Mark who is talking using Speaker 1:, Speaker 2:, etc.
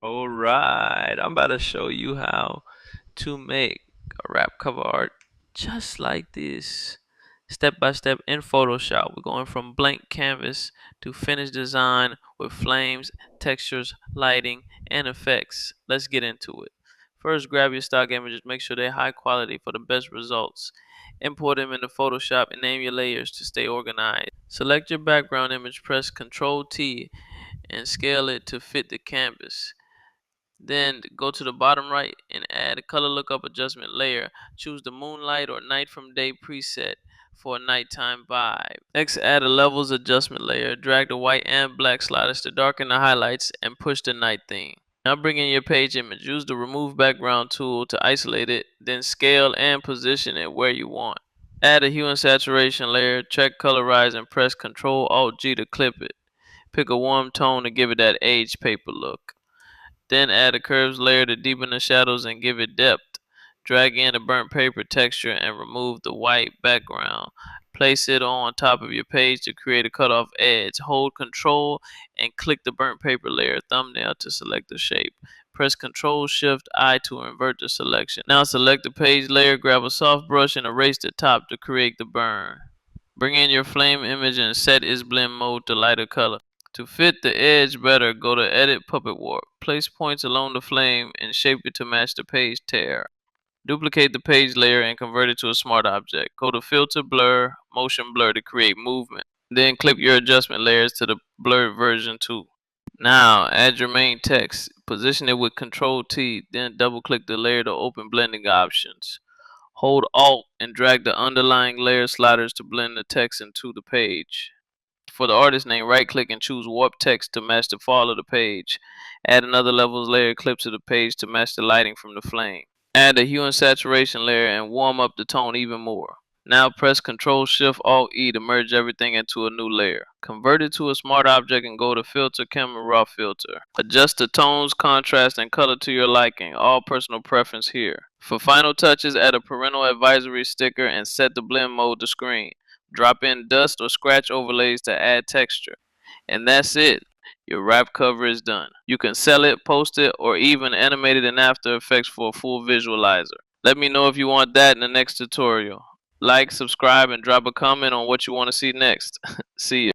Speaker 1: Alright, I'm about to show you how to make a wrap cover art just like this. Step by step in Photoshop. We're going from blank canvas to finished design with flames, textures, lighting, and effects. Let's get into it. First, grab your stock images. Make sure they're high quality for the best results. Import them into Photoshop and name your layers to stay organized. Select your background image, press Ctrl T, and scale it to fit the canvas. Then go to the bottom right and add a color lookup adjustment layer. Choose the moonlight or night from day preset for a nighttime vibe. Next, add a levels adjustment layer. Drag the white and black sliders to darken the highlights and push the night theme. Now bring in your page image. Use the remove background tool to isolate it, then scale and position it where you want. Add a hue and saturation layer. Check colorize and press Ctrl Alt G to clip it. Pick a warm tone to give it that aged paper look. Then add a curves layer to deepen the shadows and give it depth. Drag in the burnt paper texture and remove the white background. Place it on top of your page to create a cutoff edge. Hold Ctrl and click the burnt paper layer thumbnail to select the shape. Press Ctrl Shift I to invert the selection. Now select the page layer, grab a soft brush and erase the top to create the burn. Bring in your flame image and set its blend mode to lighter color. To fit the edge better, go to Edit Puppet Warp. Place points along the flame and shape it to match the page tear. Duplicate the page layer and convert it to a smart object. Go to Filter, Blur, Motion Blur to create movement. Then clip your adjustment layers to the blurred version too. Now add your main text. Position it with Ctrl T, then double click the layer to open blending options. Hold Alt and drag the underlying layer sliders to blend the text into the page. For the artist name, right click and choose warp text to match the fall of the page. Add another levels layer clip to the page to match the lighting from the flame. Add a hue and saturation layer and warm up the tone even more. Now press Ctrl Shift Alt E to merge everything into a new layer. Convert it to a smart object and go to Filter, Camera Raw Filter. Adjust the tones, contrast, and color to your liking. All personal preference here. For final touches, add a parental advisory sticker and set the blend mode to screen. Drop in dust or scratch overlays to add texture. And that's it. Your wrap cover is done. You can sell it, post it, or even animate it in After Effects for a full visualizer. Let me know if you want that in the next tutorial. Like, subscribe, and drop a comment on what you want to see next. See ya.